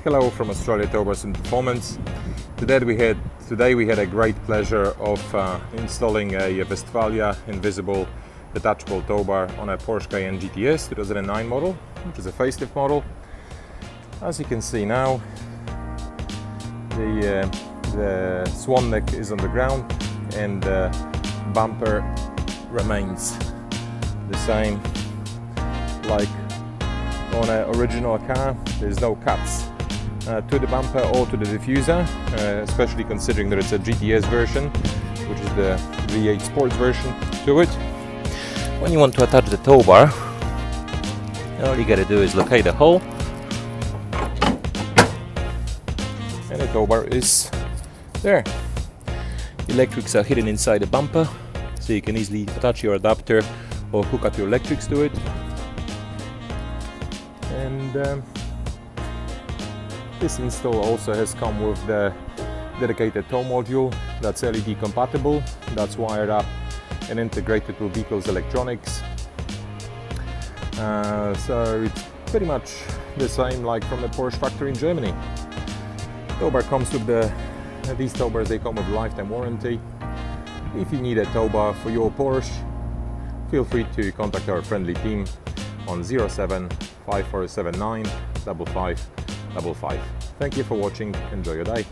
Hello from Australia Towbars and Performance. Today we had a great pleasure of installing a Westfalia invisible detachable towbar on a Porsche Cayenne GTS 2009 model, which is a facelift model. As you can see now, the swan neck is on the ground and the bumper remains the same like on an original car. There's no cuts to the bumper or to the diffuser, especially considering that it's a GTS version, which is the V8 Sports version to it. When you want to attach the tow bar, all you gotta do is locate the hole, and the tow bar is there. The electrics are hidden inside the bumper, so you can easily attach your adapter or hook up your electrics to it. And this install also has come with the dedicated tow module that's LED compatible, that's wired up and integrated with vehicle's electronics. So it's pretty much the same like from the Porsche factory in Germany. Tow bar comes with these tow bars, they come with lifetime warranty. If you need a tow bar for your Porsche, feel free to contact our friendly team on 07 5479 5555. Thank you for watching. Enjoy your day.